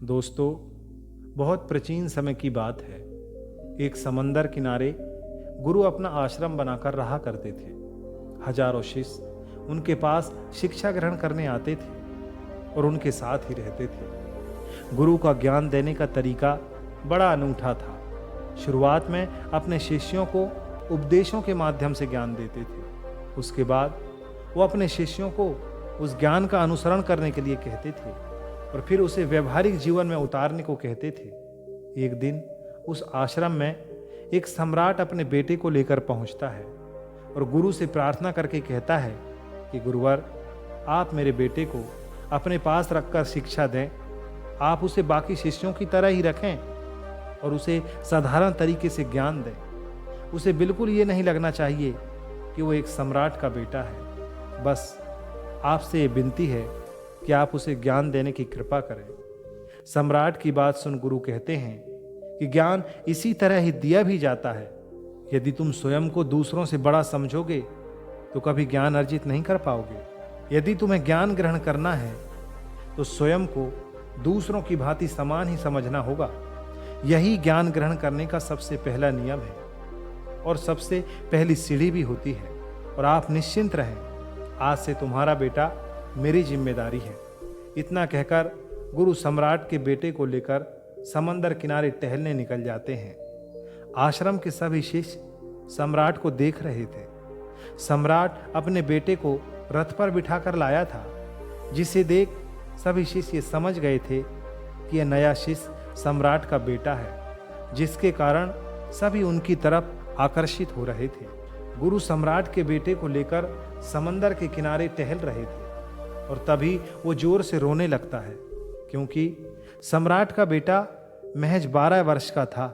दोस्तों, बहुत प्राचीन समय की बात है। एक समंदर किनारे गुरु अपना आश्रम बनाकर रहा करते थे। हजारों शिष्य उनके पास शिक्षा ग्रहण करने आते थे और उनके साथ ही रहते थे। गुरु का ज्ञान देने का तरीका बड़ा अनूठा था। शुरुआत में अपने शिष्यों को उपदेशों के माध्यम से ज्ञान देते थे। उसके बाद वो अपने शिष्यों को उस ज्ञान का अनुसरण करने के लिए कहते थे और फिर उसे व्यवहारिक जीवन में उतारने को कहते थे। एक दिन उस आश्रम में एक सम्राट अपने बेटे को लेकर पहुंचता है और गुरु से प्रार्थना करके कहता है कि गुरुवर, आप मेरे बेटे को अपने पास रखकर शिक्षा दें। आप उसे बाकी शिष्यों की तरह ही रखें और उसे साधारण तरीके से ज्ञान दें। उसे बिल्कुल ये नहीं लगना चाहिए कि वो एक सम्राट का बेटा है। बस आपसे ये विनती है कि आप उसे ज्ञान देने की कृपा करें। सम्राट की बात सुन गुरु कहते हैं कि ज्ञान इसी तरह ही दिया भी जाता है। यदि तुम स्वयं को दूसरों से बड़ा समझोगे तो कभी ज्ञान अर्जित नहीं कर पाओगे। यदि तुम्हें ज्ञान ग्रहण करना है तो स्वयं को दूसरों की भांति समान ही समझना होगा। यही ज्ञान ग्रहण करने का सबसे पहला नियम है और सबसे पहली सीढ़ी भी होती है। और आप निश्चिंत रहें, आज से तुम्हारा बेटा मेरी जिम्मेदारी है। इतना कहकर गुरु सम्राट के बेटे को लेकर समंदर किनारे टहलने निकल जाते हैं। आश्रम के सभी शिष्य सम्राट को देख रहे थे। सम्राट अपने बेटे को रथ पर बिठाकर लाया था, जिसे देख सभी शिष्य ये समझ गए थे कि यह नया शिष्य सम्राट का बेटा है, जिसके कारण सभी उनकी तरफ आकर्षित हो रहे थे। गुरु सम्राट के बेटे को लेकर समंदर के किनारे टहल रहे थे और तभी वो जोर से रोने लगता है, क्योंकि सम्राट का बेटा महज 12 वर्ष का था।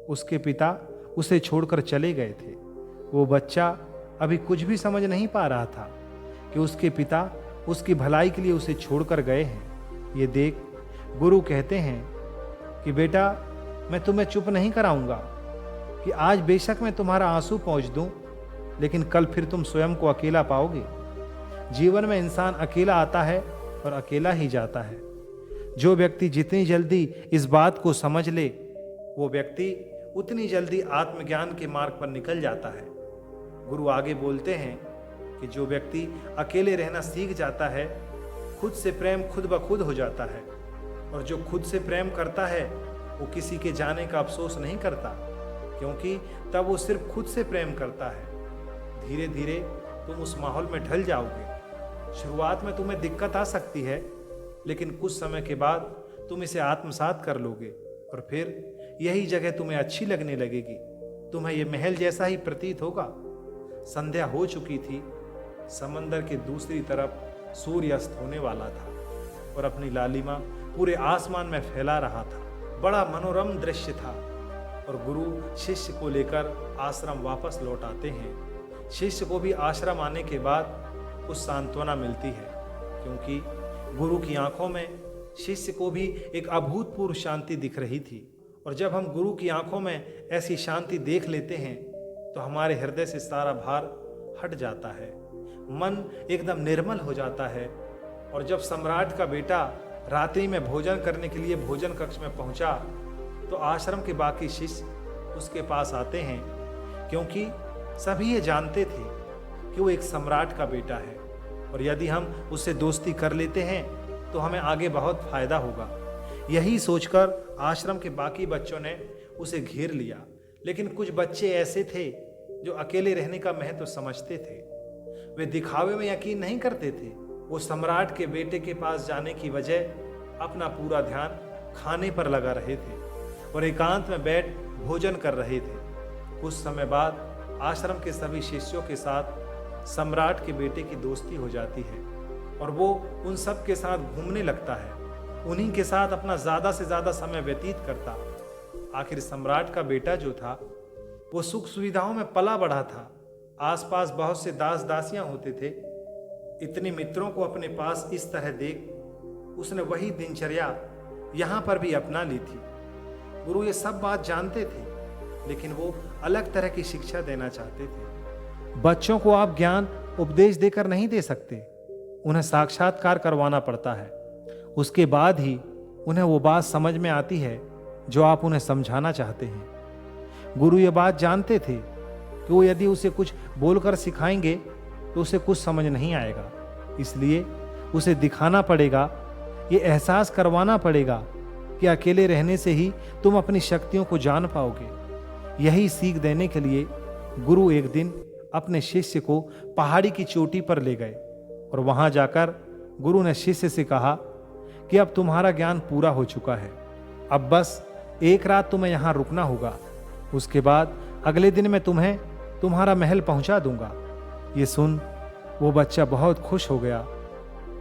उसके पिता उसे छोड़कर चले गए थे। वो बच्चा अभी कुछ भी समझ नहीं पा रहा था कि उसके पिता उसकी भलाई के लिए उसे छोड़कर गए हैं। ये देख गुरु कहते हैं कि बेटा, मैं तुम्हें चुप नहीं कराऊंगा कि आज बेशक मैं तुम्हारा आंसू पोंछ दूं, लेकिन कल फिर तुम स्वयं को अकेला पाओगे। जीवन में इंसान अकेला आता है और अकेला ही जाता है। जो व्यक्ति जितनी जल्दी इस बात को समझ ले, वो व्यक्ति उतनी जल्दी आत्मज्ञान के मार्ग पर निकल जाता है। गुरु आगे बोलते हैं कि जो व्यक्ति अकेले रहना सीख जाता है, खुद से प्रेम खुद ब खुद हो जाता है। और जो खुद से प्रेम करता है, वो किसी के जाने का अफसोस नहीं करता, क्योंकि तब वो सिर्फ खुद से प्रेम करता है। धीरे धीरे तुम उस माहौल में ढल जाओगे। शुरुआत में तुम्हें दिक्कत आ सकती है, लेकिन कुछ समय के बाद तुम इसे आत्मसात कर लोगे और फिर यही जगह तुम्हें अच्छी लगने लगेगी। तुम्हें यह महल जैसा ही प्रतीत होगा। संध्या हो चुकी थी। समंदर के दूसरी तरफ सूर्य अस्त होने वाला था और अपनी लालिमा पूरे आसमान में फैला रहा था। बड़ा मनोरम दृश्य था और गुरु शिष्य को लेकर आश्रम वापस लौट आते हैं। शिष्य को भी आश्रम आने के बाद कुछ सांत्वना मिलती है, क्योंकि गुरु की आंखों में शिष्य को भी एक अभूतपूर्व शांति दिख रही थी। और जब हम गुरु की आंखों में ऐसी शांति देख लेते हैं तो हमारे हृदय से सारा भार हट जाता है, मन एकदम निर्मल हो जाता है। और जब सम्राट का बेटा रात्रि में भोजन करने के लिए भोजन कक्ष में पहुंचा तो आश्रम के बाकी शिष्य उसके पास आते हैं, क्योंकि सभी ये जानते थे कि वो एक सम्राट का बेटा है और यदि हम उससे दोस्ती कर लेते हैं तो हमें आगे बहुत फायदा होगा। यही सोचकर आश्रम के बाकी बच्चों ने उसे घेर लिया। लेकिन कुछ बच्चे ऐसे थे जो अकेले रहने का महत्व समझते थे। वे दिखावे में यकीन नहीं करते थे। वो सम्राट के बेटे के पास जाने की वजह अपना पूरा ध्यान खाने पर लगा रहे थे और एकांत में बैठ भोजन कर रहे थे। कुछ समय बाद आश्रम के सभी शिष्यों के साथ सम्राट के बेटे की दोस्ती हो जाती है और वो उन सब के साथ घूमने लगता है। उन्हीं के साथ अपना ज़्यादा से ज़्यादा समय व्यतीत करता। आखिर सम्राट का बेटा जो था वो सुख सुविधाओं में पला बढ़ा था। आसपास बहुत से दास दासियां होते थे। इतने मित्रों को अपने पास इस तरह देख उसने वही दिनचर्या यहाँ पर भी अपना ली थी। गुरु ये सब बात जानते थे, लेकिन वो अलग तरह की शिक्षा देना चाहते थे। बच्चों को आप ज्ञान उपदेश देकर नहीं दे सकते, उन्हें साक्षात्कार करवाना पड़ता है। उसके बाद ही उन्हें वो बात समझ में आती है जो आप उन्हें समझाना चाहते हैं। गुरु ये बात जानते थे कि वो यदि उसे कुछ बोलकर सिखाएंगे तो उसे कुछ समझ नहीं आएगा, इसलिए उसे दिखाना पड़ेगा, ये एहसास करवाना पड़ेगा कि अकेले रहने से ही तुम अपनी शक्तियों को जान पाओगे। यही सीख देने के लिए गुरु एक दिन अपने शिष्य को पहाड़ी की चोटी पर ले गए और वहां जाकर गुरु ने शिष्य से कहा कि अब तुम्हारा ज्ञान पूरा हो चुका है, अब बस एक रात तुम्हें यहां रुकना होगा, उसके बाद अगले दिन मैं तुम्हें तुम्हारा महल पहुंचा दूंगा। ये सुन वो बच्चा बहुत खुश हो गया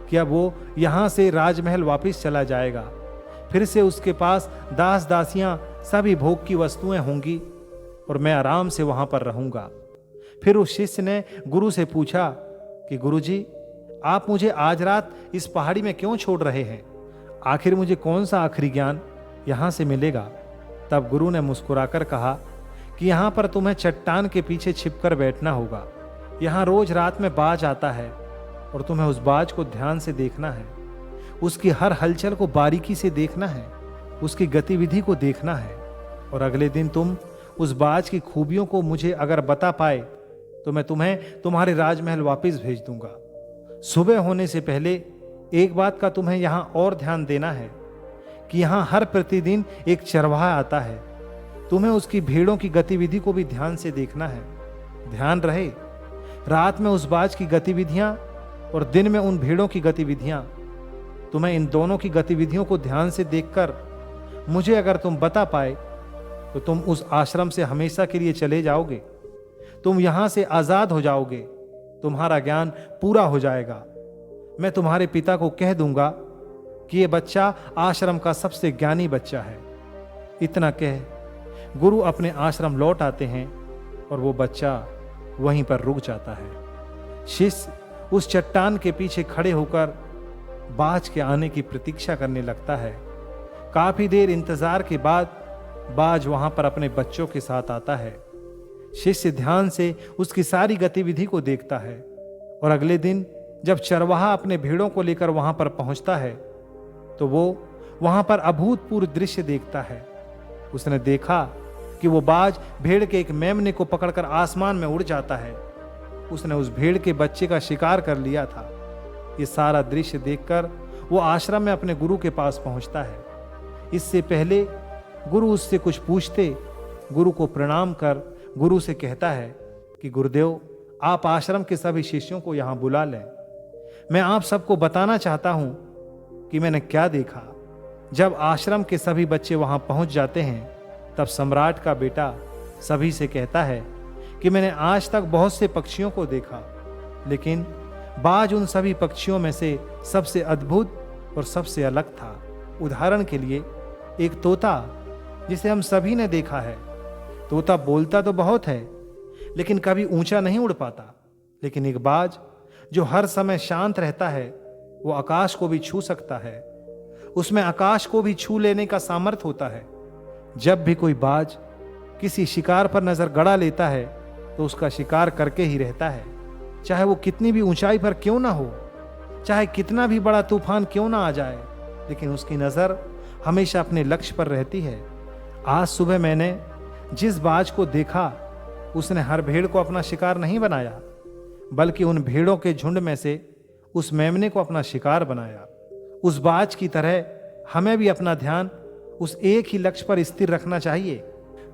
कि अब वो यहां से राजमहल वापस चला जाएगा, फिर से उसके पास दास दासियां सभी भोग की वस्तुएं होंगी और मैं आराम से वहां पर रहूंगा। फिर उस शिष्य ने गुरु से पूछा कि गुरुजी, आप मुझे आज रात इस पहाड़ी में क्यों छोड़ रहे हैं? आखिर मुझे कौन सा आखिरी ज्ञान यहां से मिलेगा? तब गुरु ने मुस्कुराकर कहा कि यहां पर तुम्हें चट्टान के पीछे छिपकर बैठना होगा। यहां रोज रात में बाज आता है और तुम्हें उस बाज को ध्यान से देखना है, उसकी हर हलचल को बारीकी से देखना है, उसकी गतिविधि को देखना है, और अगले दिन तुम उस बाज की खूबियों को मुझे अगर बता पाए तो मैं तुम्हें तुम्हारे राजमहल वापस भेज दूंगा। सुबह होने से पहले एक बात का तुम्हें यहां और ध्यान देना है कि यहां हर प्रतिदिन एक चरवाहा आता है, तुम्हें उसकी भेड़ों की गतिविधि को भी ध्यान से देखना है। ध्यान रहे, रात में उस बाज की गतिविधियां और दिन में उन भेड़ों की गतिविधियां, तुम्हें इन दोनों की गतिविधियों को ध्यान से देखकर मुझे अगर तुम बता पाए तो तुम उस आश्रम से हमेशा के लिए चले जाओगे, तुम यहां से आजाद हो जाओगे, तुम्हारा ज्ञान पूरा हो जाएगा। मैं तुम्हारे पिता को कह दूंगा कि यह बच्चा आश्रम का सबसे ज्ञानी बच्चा है। इतना कह गुरु अपने आश्रम लौट आते हैं और वो बच्चा वहीं पर रुक जाता है। शिष्य उस चट्टान के पीछे खड़े होकर बाज के आने की प्रतीक्षा करने लगता है। काफी देर इंतजार के बाद बाज वहां पर अपने बच्चों के साथ आता है। शिष्य ध्यान से उसकी सारी गतिविधि को देखता है और अगले दिन जब चरवाहा अपने भेड़ों को लेकर वहां पर पहुंचता है तो वो वहां पर अभूतपूर्व दृश्य देखता है। उसने देखा कि वो बाज भेड़ के एक मेमने को पकड़कर आसमान में उड़ जाता है। उसने उस भेड़ के बच्चे का शिकार कर लिया था। ये सारा दृश्य देखकर वो आश्रम में अपने गुरु के पास पहुंचता है। इससे पहले गुरु उससे कुछ पूछते, गुरु को प्रणाम कर गुरु से कहता है कि गुरुदेव, आप आश्रम के सभी शिष्यों को यहां बुला लें। मैं आप सबको बताना चाहता हूं कि मैंने क्या देखा। जब आश्रम के सभी बच्चे वहां पहुंच जाते हैं तब सम्राट का बेटा सभी से कहता है कि मैंने आज तक बहुत से पक्षियों को देखा, लेकिन बाज उन सभी पक्षियों में से सबसे अद्भुत और सबसे अलग था। उदाहरण के लिए एक तोता जिसे हम सभी ने देखा है। तोता बोलता तो बहुत है लेकिन कभी ऊंचा नहीं उड़ पाता, लेकिन एक बाज जो हर समय शांत रहता है वो आकाश को भी छू सकता है। उसमें आकाश को भी छू लेने का सामर्थ्य होता है। जब भी कोई बाज किसी शिकार पर नजर गड़ा लेता है तो उसका शिकार करके ही रहता है, चाहे वो कितनी भी ऊंचाई पर क्यों ना हो, चाहे कितना भी बड़ा तूफान क्यों ना आ जाए, लेकिन उसकी नजर हमेशा अपने लक्ष्य पर रहती है। आज सुबह मैंने जिस बाज को देखा उसने हर भेड़ को अपना शिकार नहीं बनाया, बल्कि उन भेड़ों के झुंड में से उस मेमने को अपना शिकार बनाया। उस बाज की तरह हमें भी अपना ध्यान उस एक ही लक्ष्य पर स्थिर रखना चाहिए,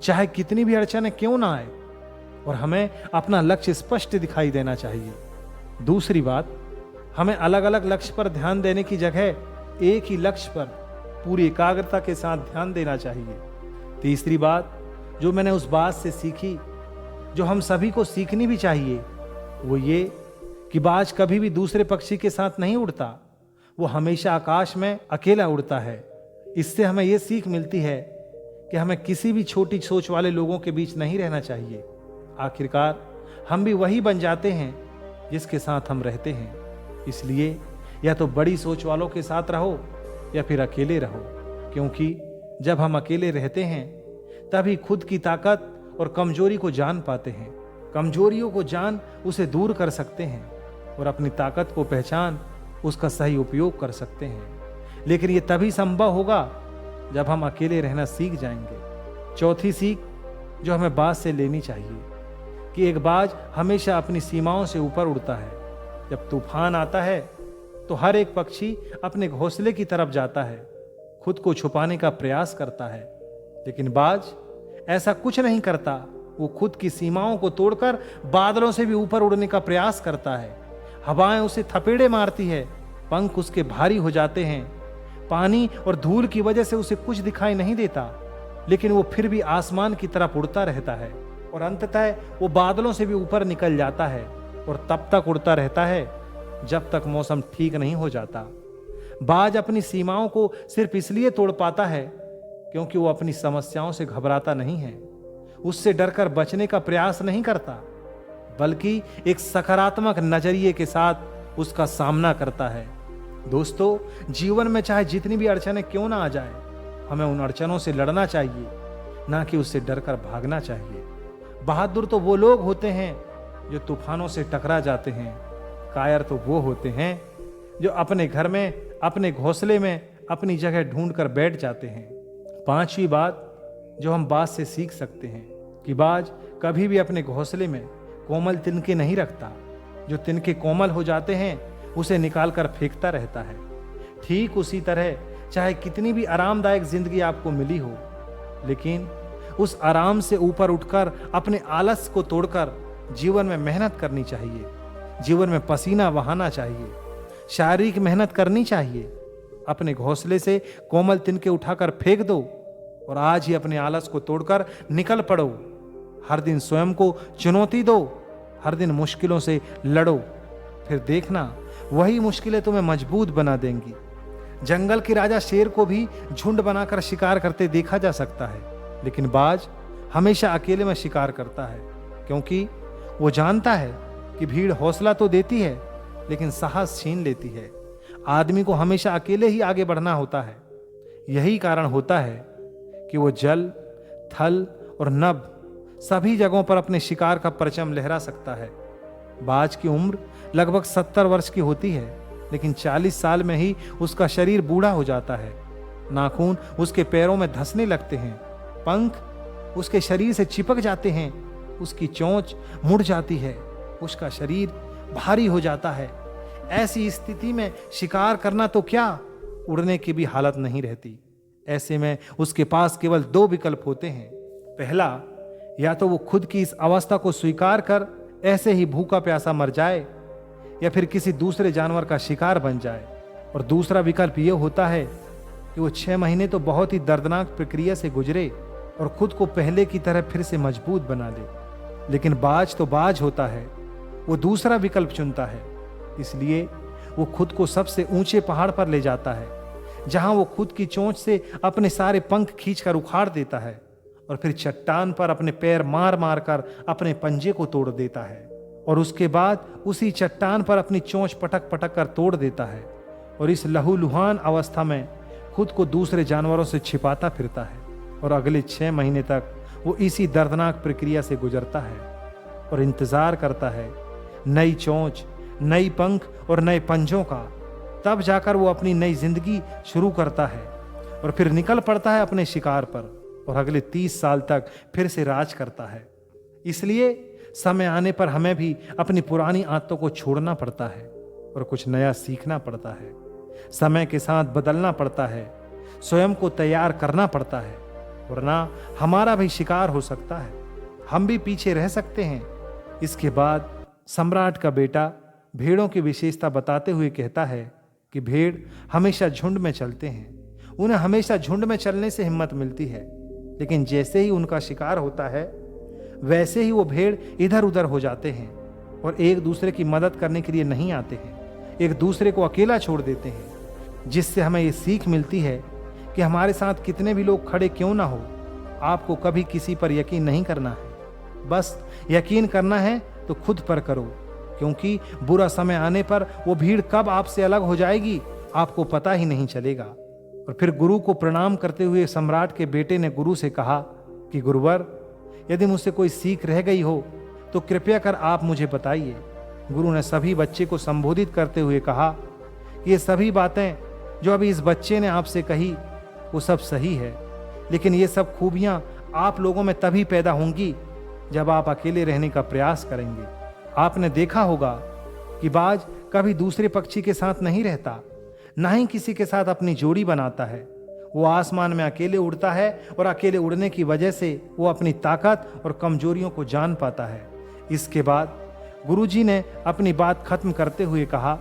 चाहे कितनी भी अड़चनें क्यों ना आए, और हमें अपना लक्ष्य स्पष्ट दिखाई देना चाहिए। दूसरी बात, हमें अलग अलग लक्ष्य पर ध्यान देने की जगह एक ही लक्ष्य पर पूरी एकाग्रता के साथ ध्यान देना चाहिए। तीसरी बात जो मैंने उस बात से सीखी, जो हम सभी को सीखनी भी चाहिए, वो ये कि बाज कभी भी दूसरे पक्षी के साथ नहीं उड़ता, वो हमेशा आकाश में अकेला उड़ता है। इससे हमें ये सीख मिलती है कि हमें किसी भी छोटी सोच वाले लोगों के बीच नहीं रहना चाहिए। आखिरकार हम भी वही बन जाते हैं जिसके साथ हम रहते हैं। इसलिए या तो बड़ी सोच वालों के साथ रहो या फिर अकेले रहो, क्योंकि जब हम अकेले रहते हैं तभी खुद की ताकत और कमजोरी को जान पाते हैं। कमजोरियों को जान उसे दूर कर सकते हैं और अपनी ताकत को पहचान उसका सही उपयोग कर सकते हैं। लेकिन ये तभी संभव होगा जब हम अकेले रहना सीख जाएंगे। चौथी सीख जो हमें बाज से लेनी चाहिए कि एक बाज हमेशा अपनी सीमाओं से ऊपर उड़ता है। जब तूफान आता है तो हर एक पक्षी अपने घोंसले की तरफ जाता है, खुद को छुपाने का प्रयास करता है, लेकिन बाज ऐसा कुछ नहीं करता। वो खुद की सीमाओं को तोड़कर बादलों से भी ऊपर उड़ने का प्रयास करता है। हवाएं उसे थपेड़े मारती है, पंख उसके भारी हो जाते हैं, पानी और धूल की वजह से उसे कुछ दिखाई नहीं देता, लेकिन वो फिर भी आसमान की तरफ उड़ता रहता है और अंततः वो बादलों से भी ऊपर निकल जाता है और तब तक उड़ता रहता है जब तक मौसम ठीक नहीं हो जाता। बाज अपनी सीमाओं को सिर्फ इसलिए तोड़ पाता है क्योंकि वो अपनी समस्याओं से घबराता नहीं है, उससे डरकर बचने का प्रयास नहीं करता, बल्कि एक सकारात्मक नजरिए के साथ उसका सामना करता है। दोस्तों, जीवन में चाहे जितनी भी अड़चनें क्यों ना आ जाए, हमें उन अड़चनों से लड़ना चाहिए, ना कि उससे डरकर भागना चाहिए। बहादुर तो वो लोग होते हैं जो तूफानों से टकरा जाते हैं। कायर तो वो होते हैं जो अपने घर में, अपने घोंसले में अपनी जगह ढूंढ कर बैठ जाते हैं। पांचवी बात जो हम बाज से सीख सकते हैं कि बाज कभी भी अपने घोंसले में कोमल तिनके नहीं रखता। जो तिनके कोमल हो जाते हैं उसे निकाल कर फेंकता रहता है। ठीक उसी तरह चाहे कितनी भी आरामदायक जिंदगी आपको मिली हो, लेकिन उस आराम से ऊपर उठकर अपने आलस को तोड़कर जीवन में मेहनत करनी चाहिए। जीवन में पसीना बहाना चाहिए, शारीरिक मेहनत करनी चाहिए। अपने घोंसले से कोमल तिनके उठाकर फेंक दो और आज ही अपने आलस को तोड़कर निकल पड़ो। हर दिन स्वयं को चुनौती दो, हर दिन मुश्किलों से लड़ो, फिर देखना वही मुश्किलें तुम्हें मजबूत बना देंगी। जंगल के राजा शेर को भी झुंड बनाकर शिकार करते देखा जा सकता है, लेकिन बाज हमेशा अकेले में शिकार करता है, क्योंकि वो जानता है कि भीड़ हौसला तो देती है लेकिन साहस छीन लेती है। आदमी को हमेशा अकेले ही आगे बढ़ना होता है। यही कारण होता है कि वो जल, थल और नभ सभी जगहों पर अपने शिकार का परचम लहरा सकता है। बाज की उम्र लगभग 70 वर्ष की होती है, लेकिन 40 साल में ही उसका शरीर बूढ़ा हो जाता है। नाखून उसके पैरों में धंसने लगते हैं, पंख उसके शरीर से चिपक जाते हैं, उसकी चोंच मुड़ जाती है, उसका शरीर भारी हो जाता है। ऐसी स्थिति में शिकार करना तो क्या, उड़ने की भी हालत नहीं रहती। ऐसे में उसके पास केवल 2 विकल्प होते हैं। पहला, या तो वो खुद की इस अवस्था को स्वीकार कर ऐसे ही भूखा प्यासा मर जाए, या फिर किसी दूसरे जानवर का शिकार बन जाए। और दूसरा विकल्प ये होता है कि वो 6 महीने तो बहुत ही दर्दनाक प्रक्रिया से गुजरे और खुद को पहले की तरह फिर से मजबूत बना ले। लेकिन बाज तो बाज होता है, वो दूसरा विकल्प चुनता है। इसलिए वो खुद को सबसे ऊंचे पहाड़ पर ले जाता है, जहां वो खुद की चोंच से अपने सारे पंख खींचकर उखाड़ देता है और फिर चट्टान पर अपने पैर मार मार कर अपने पंजे को तोड़ देता है और उसके बाद उसी चट्टान पर अपनी चोंच पटक पटक कर तोड़ देता है और इस लहूलुहान अवस्था में खुद को दूसरे जानवरों से छिपाता फिरता है और अगले 6 महीने तक वो इसी दर्दनाक प्रक्रिया से गुजरता है और इंतजार करता है नई चोंच, नई पंख और नए पंजों का। तब जाकर वो अपनी नई जिंदगी शुरू करता है और फिर निकल पड़ता है अपने शिकार पर और अगले 30 साल तक फिर से राज करता है। इसलिए समय आने पर हमें भी अपनी पुरानी आदतों को छोड़ना पड़ता है और कुछ नया सीखना पड़ता है। समय के साथ बदलना पड़ता है, स्वयं को तैयार करना पड़ता है, वरना हमारा भी शिकार हो सकता है, हम भी पीछे रह सकते हैं। इसके बाद सम्राट का बेटा भेड़ों की विशेषता बताते हुए कहता है कि भेड़ हमेशा झुंड में चलते हैं, उन्हें हमेशा झुंड में चलने से हिम्मत मिलती है, लेकिन जैसे ही उनका शिकार होता है वैसे ही वो भेड़ इधर उधर हो जाते हैं और एक दूसरे की मदद करने के लिए नहीं आते हैं, एक दूसरे को अकेला छोड़ देते हैं। जिससे हमें ये सीख मिलती है कि हमारे साथ कितने भी लोग खड़े क्यों ना हो, आपको कभी किसी पर यकीन नहीं करना है। बस यकीन करना है तो खुद पर करो, क्योंकि बुरा समय आने पर वो भीड़ कब आपसे अलग हो जाएगी आपको पता ही नहीं चलेगा। और फिर गुरु को प्रणाम करते हुए सम्राट के बेटे ने गुरु से कहा कि गुरुवर, यदि मुझसे कोई सीख रह गई हो तो कृपया कर आप मुझे बताइए। गुरु ने सभी बच्चे को संबोधित करते हुए कहा कि ये सभी बातें जो अभी इस बच्चे ने आपसे कही वो सब सही है, लेकिन ये सब खूबियां आप लोगों में तभी पैदा होंगी जब आप अकेले रहने का प्रयास करेंगे। आपने देखा होगा कि बाज कभी दूसरे पक्षी के साथ नहीं रहता, ना ही किसी के साथ अपनी जोड़ी बनाता है। वो आसमान में अकेले उड़ता है और अकेले उड़ने की वजह से वो अपनी ताकत और कमजोरियों को जान पाता है। इसके बाद गुरुजी ने अपनी बात खत्म करते हुए कहा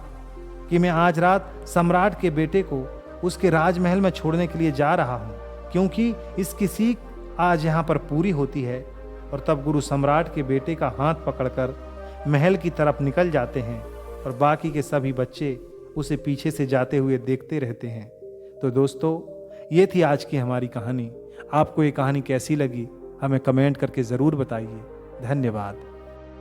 कि मैं आज रात सम्राट के बेटे को उसके राजमहल में छोड़ने के लिए जा रहा हूँ, क्योंकि इसकी सीख आज यहाँ पर पूरी होती है। और तब गुरु सम्राट के बेटे का हाथ पकड़कर महल की तरफ निकल जाते हैं और बाकी के सभी बच्चे उसे पीछे से जाते हुए देखते रहते हैं। तो दोस्तों, ये थी आज की हमारी कहानी। आपको ये कहानी कैसी लगी हमें कमेंट करके ज़रूर बताइए। धन्यवाद।